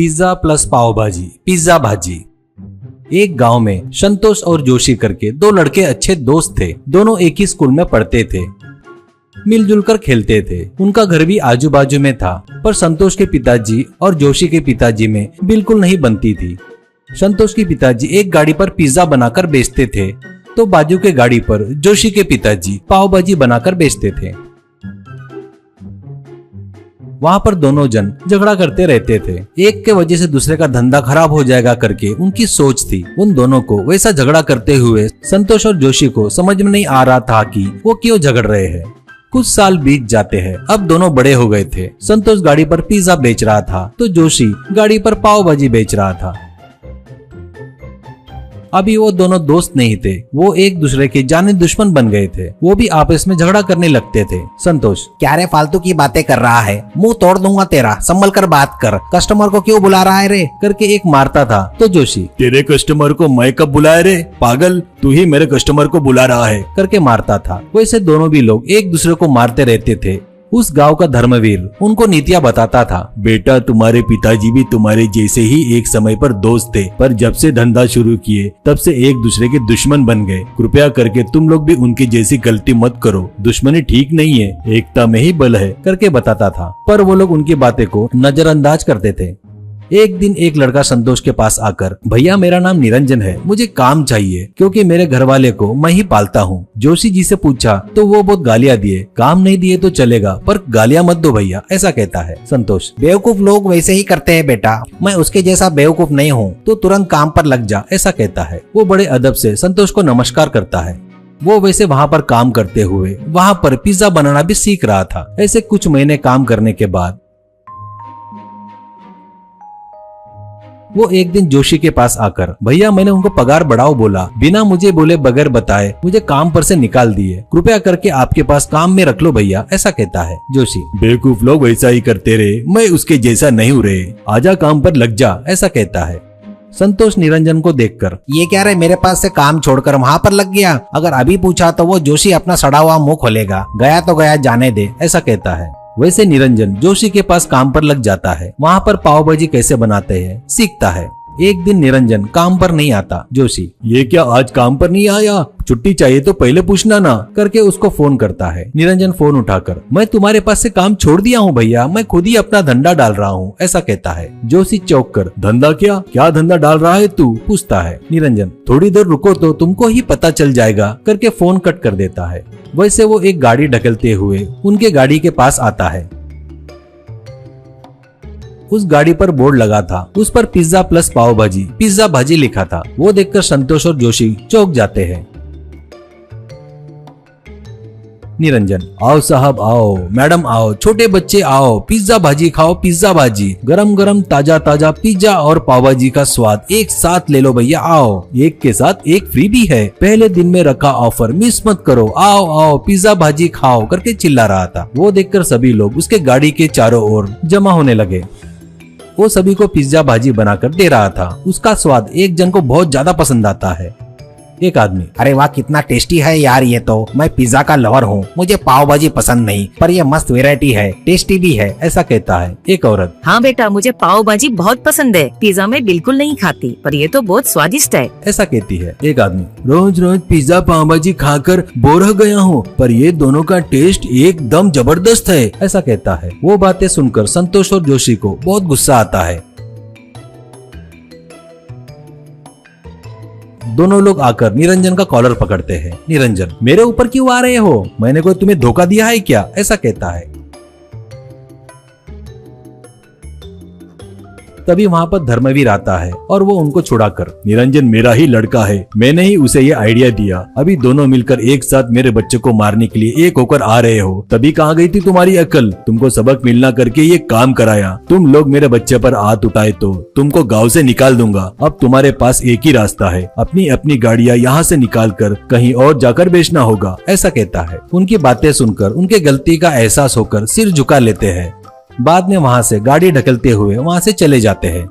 Pizza plus पाव भाजी, pizza भाजी। एक गांव में संतोष और जोशी करके दो लड़के अच्छे दोस्त थे। दोनों एक ही स्कूल में पढ़ते थे, मिलजुल कर खेलते थे। उनका घर भी आजू बाजू में था, पर संतोष के पिताजी और जोशी के पिताजी में बिल्कुल नहीं बनती थी। संतोष के पिताजी एक गाड़ी पर पिज्जा बनाकर बेचते थे, तो बाजू के गाड़ी पर जोशी के पिताजी पाव भाजी बनाकर बेचते थे। वहाँ पर दोनों जन झगड़ा करते रहते थे। एक के वजह से दूसरे का धंधा खराब हो जाएगा करके उनकी सोच थी। उन दोनों को वैसा झगड़ा करते हुए संतोष और जोशी को समझ में नहीं आ रहा था कि वो क्यों झगड़ रहे हैं। कुछ साल बीत जाते हैं। अब दोनों बड़े हो गए थे। संतोष गाड़ी पर पिज्जा बेच रहा था, तो जोशी गाड़ी पर पाव भाजी बेच रहा था। अभी वो दोनों दोस्त नहीं थे, वो एक दूसरे के जाने दुश्मन बन गए थे। वो भी आपस में झगड़ा करने लगते थे। संतोष, क्या रे फालतू की बातें कर रहा है, मुंह तोड़ दूंगा तेरा, संभल कर बात कर, कस्टमर को क्यों बुला रहा है रे करके एक मारता था। तो जोशी, तेरे कस्टमर को मैं कब बुलाया रे पागल, तू ही मेरे कस्टमर को बुला रहा है करके मारता था। वैसे दोनों भी लोग एक दूसरे को मारते रहते थे। उस गांव का धर्मवीर उनको नीतियां बताता था। बेटा, तुम्हारे पिताजी भी तुम्हारे जैसे ही एक समय पर दोस्त थे, पर जब से धंधा शुरू किए तब से एक दूसरे के दुश्मन बन गए। कृपया करके तुम लोग भी उनकी जैसी गलती मत करो। दुश्मनी ठीक नहीं है, एकता में ही बल है करके बताता था। पर वो लोग उनकी बातें को नजरअंदाज करते थे। एक दिन एक लड़का संतोष के पास आकर, भैया मेरा नाम निरंजन है, मुझे काम चाहिए क्योंकि मेरे घर वाले को मैं ही पालता हूँ। जोशी जी से पूछा तो वो बहुत गालियाँ दिए। काम नहीं दिए तो चलेगा, पर गालियाँ मत दो भैया, ऐसा कहता है। संतोष, बेवकूफ लोग वैसे ही करते हैं बेटा, मैं उसके जैसा बेवकूफ नहीं हूँ, तो तुरंत काम पर लग जा, ऐसा कहता है। वो बड़े अदब से संतोष को नमस्कार करता है। वो वैसे वहाँ पर काम करते हुए वहाँ पर पिज्जा बनाना भी सीख रहा था। ऐसे कुछ महीने काम करने के बाद वो एक दिन जोशी के पास आकर, भैया मैंने उनको पगार बढ़ाओ बोला, बिना मुझे बोले बगैर बताए मुझे काम पर से निकाल दिए, कृपया करके आपके पास काम में रख लो भैया, ऐसा कहता है। जोशी, बेवकूफ लोग वैसा ही करते रहे, मैं उसके जैसा नहीं हूँ रे, आजा काम पर लग जा, ऐसा कहता है। संतोष निरंजन को देखकर, ये क्या रे, मेरे पास से काम छोड़कर वहाँ पर लग गया, अगर अभी पूछा तो वो जोशी अपना सड़ा हुआ मुंह खोलेगा, गया तो गया, जाने दे, ऐसा कहता है। वैसे निरंजन जोशी के पास काम पर लग जाता है। वहाँ पर पाव भाजी कैसे बनाते हैं सीखता है। एक दिन निरंजन काम पर नहीं आता। जोशी, ये क्या आज काम पर नहीं आया, छुट्टी चाहिए तो पहले पूछना ना, करके उसको फोन करता है। निरंजन फोन उठाकर, मैं तुम्हारे पास से काम छोड़ दिया हूँ भैया, मैं खुद ही अपना धंधा डाल रहा हूँ, ऐसा कहता है। जोशी चौंक कर, धंधा क्या क्या धंधा डाल रहा है तू, पूछता है। निरंजन, थोड़ी देर रुको तो तुमको ही पता चल जाएगा, करके फोन कट कर देता है। वैसे वो एक गाड़ी ढकेलते हुए उनके गाड़ी के पास आता है। उस गाड़ी पर बोर्ड लगा था, उस पर पिज्जा प्लस पाव भाजी, पिज्जा भाजी लिखा था। वो देखकर संतोष और जोशी चौंक जाते हैं। निरंजन, आओ साहब आओ, मैडम आओ, छोटे बच्चे आओ, पिज्जा भाजी खाओ, पिज्जा भाजी, गरम गरम ताजा ताजा पिज्जा और पाव भाजी का स्वाद एक साथ ले लो भैया, आओ, एक के साथ एक फ्री भी है, पहले दिन में रखा ऑफर मिस मत करो, आओ आओ पिज्जा भाजी खाओ, करके चिल्ला रहा था। वो देखकर सभी लोग उसके गाड़ी के चारों ओर जमा होने लगे। वो सभी को पिज्जा भाजी बनाकर दे रहा था। उसका स्वाद एक जन को बहुत ज्यादा पसंद आता है। एक आदमी, अरे वाह कितना टेस्टी है यार ये तो, मैं पिज्जा का लवर हूँ, मुझे पाव भाजी पसंद नहीं, पर ये मस्त वैरायटी है, टेस्टी भी है, ऐसा कहता है। एक औरत, हाँ बेटा मुझे पाव भाजी बहुत पसंद है, पिज्जा मैं बिल्कुल नहीं खाती, पर ये तो बहुत स्वादिष्ट है, ऐसा कहती है। एक आदमी, रोज रोज पिज्जा पाव भाजी खाकर बोर हो गया हूँ, पर ये दोनों का टेस्ट एकदम जबरदस्त है, ऐसा कहता है। वो बातें सुनकर संतोष और जोशी को बहुत गुस्सा आता है। दोनों लोग आकर निरंजन का कॉलर पकड़ते हैं। निरंजन, मेरे ऊपर क्यों आ रहे हो, मैंने कोई तुम्हें धोखा दिया है क्या, ऐसा कहता है। तभी वहाँ पर धर्मवीर आता है और वो उनको छुड़ाकर, निरंजन मेरा ही लड़का है, मैंने ही उसे ये आइडिया दिया, अभी दोनों मिलकर एक साथ मेरे बच्चे को मारने के लिए एक होकर आ रहे हो, तभी कहाँ गई थी तुम्हारी अकल, तुमको सबक मिलना करके ये काम कराया, तुम लोग मेरे बच्चे पर हाथ उठाए तो तुमको गाँव से निकाल दूंगा। अब तुम्हारे पास एक ही रास्ता है, अपनी अपनी गाड़ियाँ यहाँ से निकाल कर कहीं और जाकर बेचना होगा, ऐसा कहता है। उनकी बातें सुनकर उनके गलती का एहसास होकर सिर झुका लेते हैं। बाद में वहाँ से गाड़ी ढकलते हुए वहाँ से चले जाते हैं।